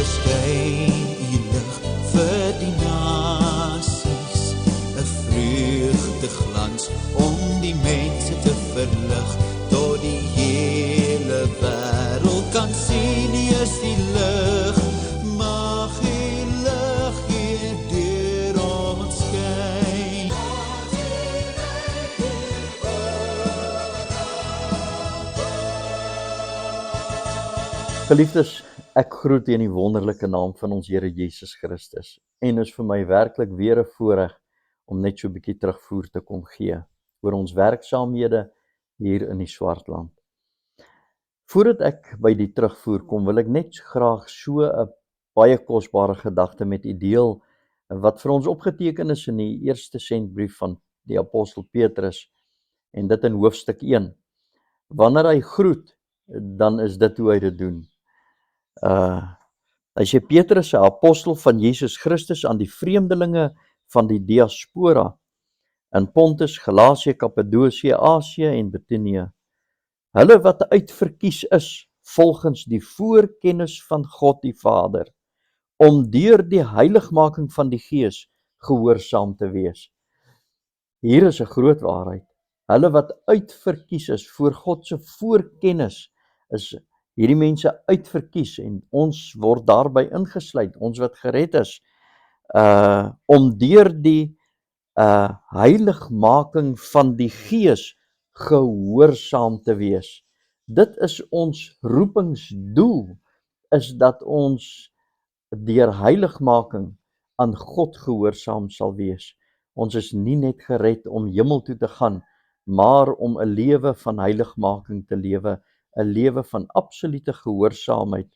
verskyn u lig vir die nasies, 'n vreugdeglans om die mense te verlig, tot die hele wêreld kan sien u is die lig. Mag u lig hier deur ons skyn. Geliefdes, ek groet u in die wonderlike naam van ons Here Jesus Christus. En is vir my werklik weer 'n voorreg om net so 'n bietjie terugvoer te kom gee oor ons werksaamhede hier in die Swartland. Voordat ek by die terugvoer kom, wil ek net graag so 'n baie kosbare gedagte met u deel wat vir ons opgeteken is in die eerste sendbrief van die apostel Petrus, en dit in hoofstuk 1. Wanneer hy groet, dan is dit hoe hy dit doen. Hy sê Petrus, 'n apostel van Jesus Christus, aan die vreemdelinge van die diaspora in Pontus, Galasië, Kappadosie, Asië en Bithynië, hulle wat uitverkies is volgens die voorkennis van God die Vader, om deur die heiligmaking van die Gees gehoorsaam te wees. Hier is 'n groot waarheid. Hulle wat uitverkies is voor God se voorkennis, is hierdie mense uitverkies, en ons word daarby ingesluit, ons wat gered is, om deur die heiligmaking van die Gees gehoorsaam te wees. Dit is ons roepingsdoel, is dat ons deur heiligmaking aan God gehoorsaam sal wees. Ons is nie net gered om hemel toe te gaan, maar om 'n lewe van heiligmaking te lewe, 'n lewe van absolute gehoorsaamheid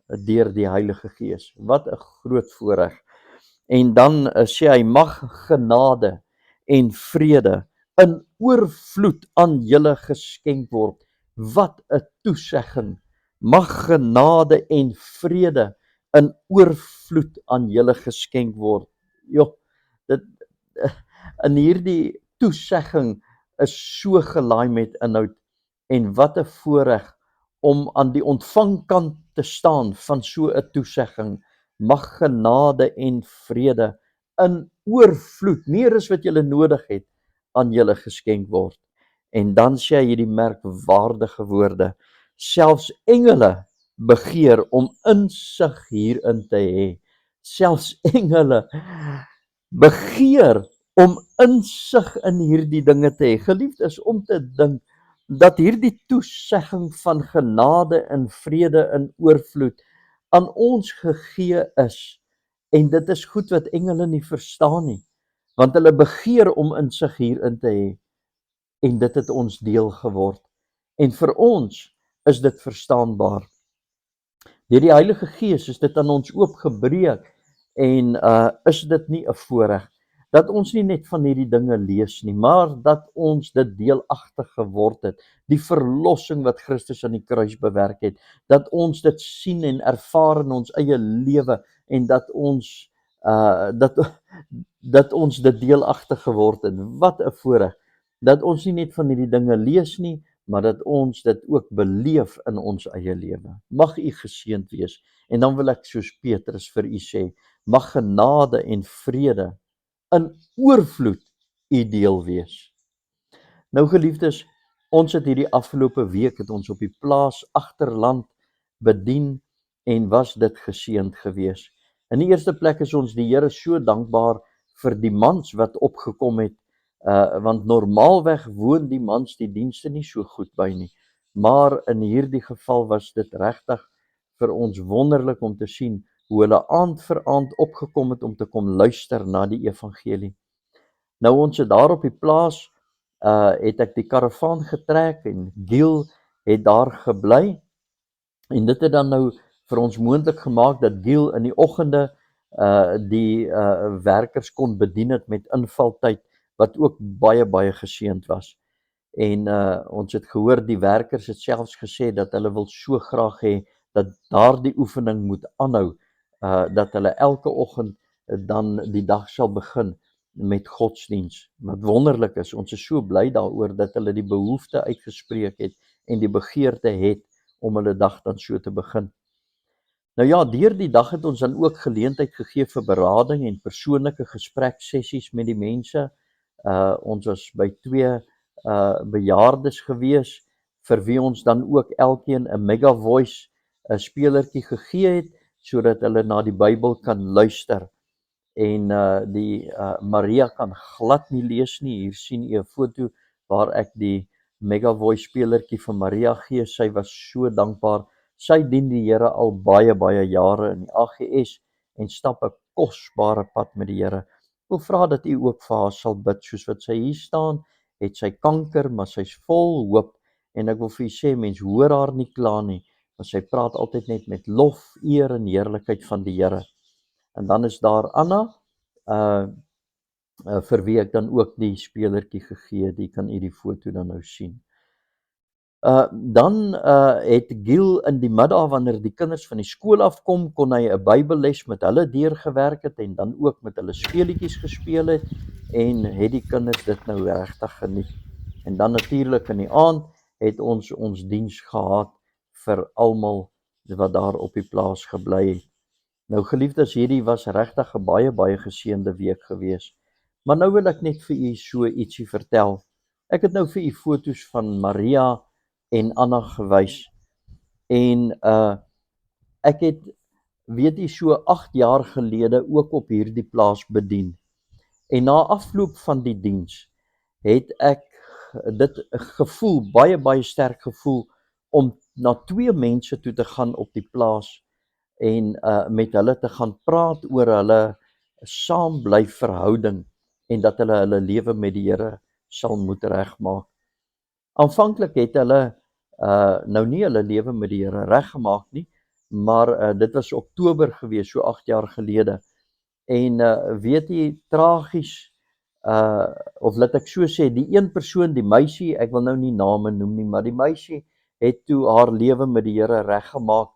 deur die Heilige Gees. Wat 'n groot voorreg. En dan sê hy, mag genade en vrede in oorvloed aan julle geskenk word. Wat 'n toesegging. Mag genade en vrede in oorvloed aan julle geskenk word. Dit in hierdie toesegging is so gelaai met inhoud, en wat 'n voorreg om aan die ontvangkant te staan van so 'n toesegging. Mag genade en vrede in oorvloed, meer as wat julle nodig het, aan julle geskenk word. En dan sê hy hierdie merkwaardige woorde, selfs engele begeer om insig hierin te hê. Selfs engele begeer om insig in hierdie dinge te hê. Geliefd is om te dink dat hierdie toesegging van genade en vrede in oorvloed aan ons gegee is, en dit is goed wat engele nie verstaan nie, want hulle begeer om insig hierin te hê, en dit het ons deel geword, en vir ons is dit verstaanbaar. Deur die Heilige Gees is dit aan ons oopgebreek, en is dit nie 'n voorreg dat ons nie net van hierdie dinge lees nie, maar dat ons dit deelagtig geword het, die verlossing wat Christus aan die kruis bewerk het, dat ons dit sien en ervaar in ons eie lewe, en dat ons dit deelagtig geword het. Wat 'n voorreg, dat ons nie net van hierdie dinge lees nie, maar dat ons dit ook beleef in ons eie lewe. Mag u geseënd wees. En dan wil ek soos Petrus vir u sê, mag genade en vrede in oorvloed u deel wees. Nou geliefdes, ons het hierdie afgelope week het ons op die plaas agterland bedien, en was dit geseënd gewees. In die eerste plek is ons die Here so dankbaar vir die mans wat opgekom het, want normaalweg woon die mans die dienste nie so goed by nie, maar in hierdie geval was dit regtig vir ons wonderlik om te sien hoe hulle aand vir aand opgekom het om te kom luister na die evangelie. Nou ons het daar op die plaas, het ek die karavaan getrek, en Giel het daar gebly, en dit het dan nou vir ons moontlik gemaak dat Giel in die oggende die werkers kon bedien het met invaltyd, wat ook baie geseënd was. En ons het gehoor die werkers het selfs gesê dat hulle wil so graag hê dat daardie oefening moet aanhou, dat hulle elke oggend dan die dag sal begin met godsdiens. Wat wonderlik is, ons is so bly daaroor dat hulle die behoefte uitgespreek het en die begeerte het om hulle dag dan so te begin. Nou ja, deur die dag het ons dan ook geleentheid gegee vir berading en persoonlike gespreksessies met die mense. Ons was by 2 bejaardes gewees vir wie ons dan ook elkeen 'n Mega Voice 'n speelertjie gegee het sodat hulle na die Bybel kan luister. En die Maria kan glad nie lees nie. Hier sien u 'n foto waar ek die Mega Voice speelertjie vir Maria gee. Sy was so dankbaar. Sy dien die Here al baie jare in die AGS en stap 'n kosbare pad met die Here. Ek wil vra dat u ook vir haar sal bid, soos wat sy hier staan, het sy kanker, maar sy's vol hoop en ek wil vir u sê, mens hoor haar nie kla nie, want sy praat altyd net met lof, eer en heerlikheid van die Here. En dan is daar Anna, vir wie ek dan ook die speelertjie gegee het. Jy kan u die foto dan nou sien. Dan het Giel in die middag wanneer die kinders van die skool afkom, kon hy 'n Bybelles met hulle deurgewerk het en dan ook met hulle speletjies gespeel het en het die kinders dit nou regtig geniet. En dan natuurlik in die aand het ons diens gehad vir almal wat daar op die plaas gebly het. Nou geliefdes, hierdie was regtig 'n baie geseënde week gewees. Maar nou wil ek net vir u so ietsie vertel. Ek het nou vir u foto's van Maria en Anna gewys. En ek het, weet u, so 8 jaar gelede ook op hierdie plaas bedien. En na afloop van die diens het ek dit gevoel, baie sterk gevoel om na 2 mense toe te gaan op die plaas en met hulle te gaan praat oor hulle saambly verhouding en dat hulle hulle lewe met die Here sal moet regmaak. Aanvanklik het hulle nou nie hulle lewe met die Here reggemaak nie, maar dit was Oktober gewees, so 8 jaar gelede. En weet jy, tragies, of laat ek so sê, die een persoon, die meisie, ek wil nou nie name noem nie, maar die meisie het toe haar lewe met die Here reggemaak,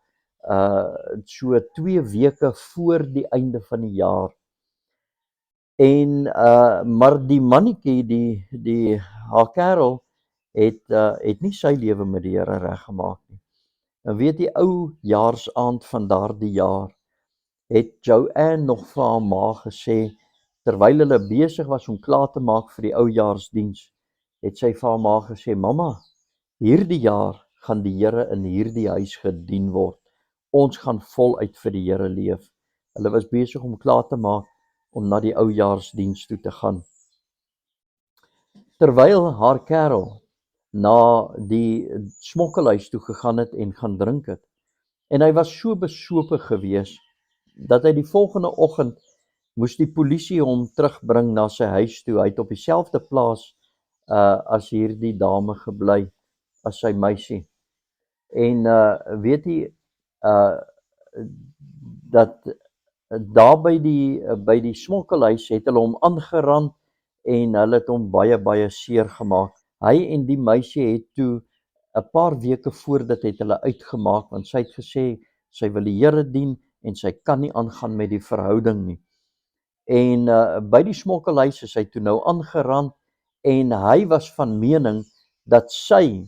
so 2 weke voor die einde van die jaar. En maar die mannetjie, haar kerel het nie sy lewe met die Here reggemaak nie. En weet jy, ou jaarsaand van daardie jaar het Joanne nog vir haar ma gesê, terwyl hulle besig was om klaar te maak vir die oujaarsdiens, het sy vir haar ma gesê, mamma, hierdie jaar gaan die Here in hierdie huis gedien word. Ons gaan voluit vir die Here leef. Hulle was besig om klaar te maak om na die oujaarsdiens toe te gaan. Terwyl haar kerel na die smokkelhuis toe gegaan het en gaan drink het, en hy was so besope gewees, dat hy die volgende oggend moes die polisie hom terugbring na sy huis toe. Hy het op dieselfde plaas as hierdie dame gebly, as sy meisie. En weet jy, dat daar by die smokkelhuis het hulle hom aangerand en hulle het hom baie seer gemaak. Hy en die meisie het toe 'n paar weke voordat het hulle uitgemaak, want sy het gesê sy wil die Here dien en sy kan nie aangaan met die verhouding nie. En by die smokkelhuis is hy toe nou aangerand en hy was van mening dat sy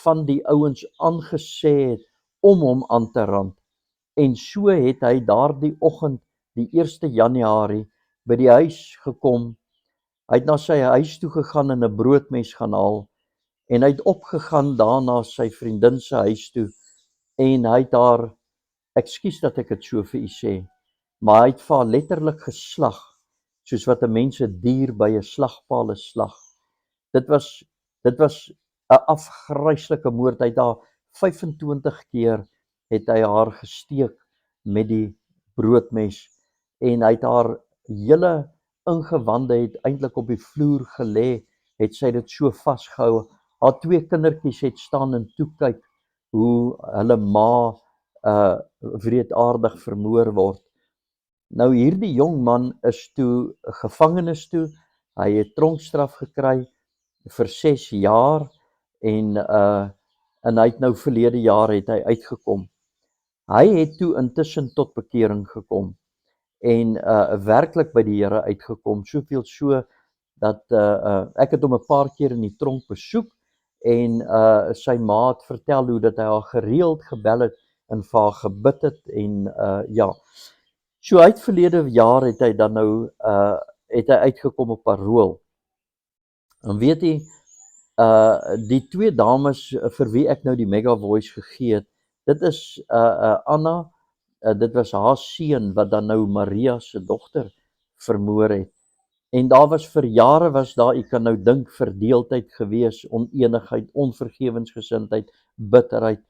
van die ouens aangesê het om hom aan te rand. En so het hy daardie oggend, die 1 Januarie, by die huis gekom. Hy het na sy huis toe gegaan en 'n broodmes gaan haal. En hy het opgegaan daarna sy vriendin se huis toe en hy het haar, ekskuus dat ek dit so vir u sê, maar hy het vir haar letterlik geslag, soos wat 'n mens 'n dier by 'n slagpaal slag. Dit was 'n afgryslike moord. Hy het haar 25 keer het hy haar gesteek met die broodmes en hy het haar hele ingewande het eintlik op die vloer gelê, het sy dit so vasgehou. Haar 2 kindertjies het staan en toe kyk hoe hulle ma wreedaardig vermoor word. Nou hierdie jong man is toe gevangenis toe. Hy het tronkstraf gekry vir 6 jaar en hy het nou verlede jaar het hy uitgekom. Hy het toe intussen tot bekering gekom en werklik by die Here uitgekom, soveel so dat ek het hom 'n paar keer in die tronk besoek en sy ma het vertel hoe dat hy haar gereeld gebel het en vir haar gebid het en ja. So uit verlede jaar het hy dan nou het hy uitgekom op parool. En weet jy, die twee dames vir wie ek nou die Mega Voice gegee het, dit is Anna, dit was haar seun wat dan nou Maria se dogter vermoor het. En daar was vir jare was daar, jy kan nou dink, verdeeldheid gewees, onenigheid, onvergewensgesindheid, bitterheid.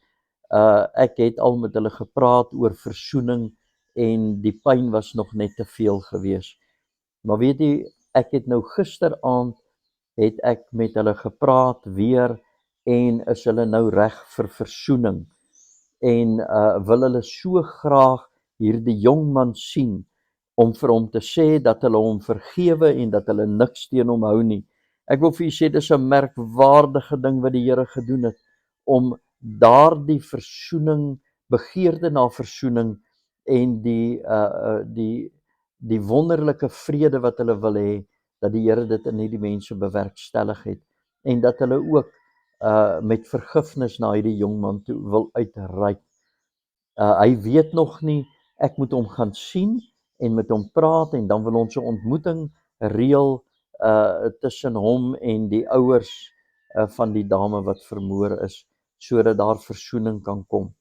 Ek het al met hulle gepraat oor versoening en die pyn was nog net te veel gewees. Maar weet jy, ek het nou gisteraand het ek met hulle gepraat weer en is hulle nou reg vir versoening. En wil hulle so graag hierdie jong man sien om vir hom te sê dat hulle hom vergewe en dat hulle niks teen hom hou nie. Ek wil vir u sê dis 'n merkwaardige ding wat die Here gedoen het om daardie versoening, begeerte na versoening en die wonderlike vrede wat hulle wil hê, dat die Here dit in hierdie mense bewerkstellig het en dat hulle ook met vergifnis na hierdie jong man toe wil uitreik. Hy weet nog nie, ek moet hom gaan sien en met hom praat en dan wil ons 'n ontmoeting reël tussen hom en die ouers van die dame wat vermoor is, sodat daar versoening kan kom.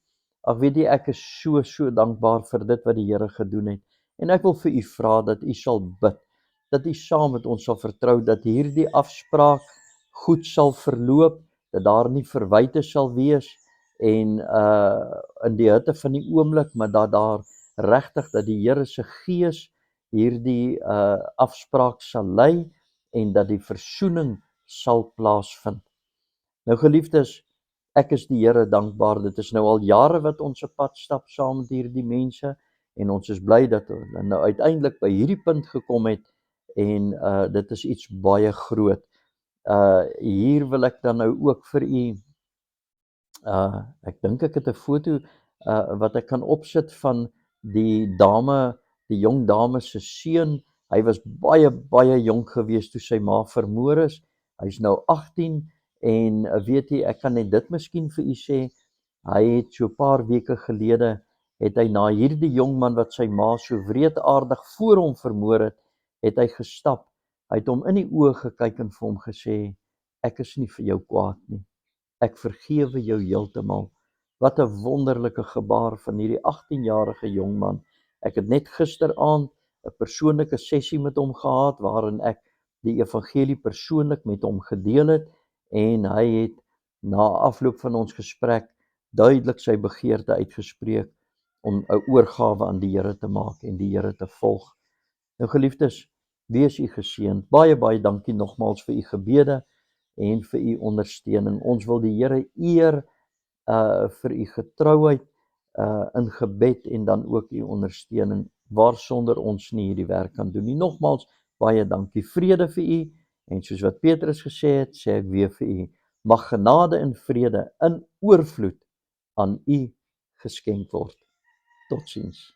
Ag weet jy, ek is so dankbaar vir dit wat die Here gedoen het. En ek wil vir u vra dat u sal bid, dat u saam met ons sal vertrou dat hierdie afspraak goed sal verloop, dat daar nie verwyte sal wees en in die hitte van die oomblik, maar dat daar regtig dat die Here se Gees hierdie afspraak sal lei en dat die versoening sal plaasvind. Nou geliefdes, ek is die Here dankbaar. Dit is nou al jare wat ons 'n pad stap saam met hierdie mense en ons is bly dat hulle nou uiteindelik by hierdie punt gekom het en dit is iets baie groot. Hier wil ek dan nou ook vir u ek dink ek het 'n foto wat ek kan opsit van die dame, die jong dame se seun. Hy was baie jonk gewees toe sy ma vermoor is. Hy's nou 18 en weet jy, ek kan net dit miskien vir u sê, hy het so 'n paar weke gelede het hy na hierdie jong man wat sy ma so wreedaardig voor hom vermoor het hy gestap. Hy het hom in die oë gekyk en vir hom gesê, ek is nie vir jou kwaad nie. Ek vergewe jou heeltemal. Wat 'n wonderlike gebaar van hierdie 18-jarige jong man. Ek het net gisteraand 'n persoonlike sessie met hom gehad waarin ek die evangelie persoonlik met hom gedeel het en hy het na afloop van ons gesprek duidelik sy begeerte uitgespreek om 'n oorgawe aan die Here te maak en die Here te volg. Nou geliefdes, wees u geseënd. Baie dankie nogmaals vir u gebede en vir u ondersteuning. Ons wil die Here eer vir u getrouheid in gebed en dan ook u ondersteuning waarsonder ons nie hierdie werk kan doen nie. Nogmaals baie dankie. Vrede vir u en soos wat Petrus gesê het, sê ek weer vir u, mag genade en vrede in oorvloed aan u geskenk word. Totsiens.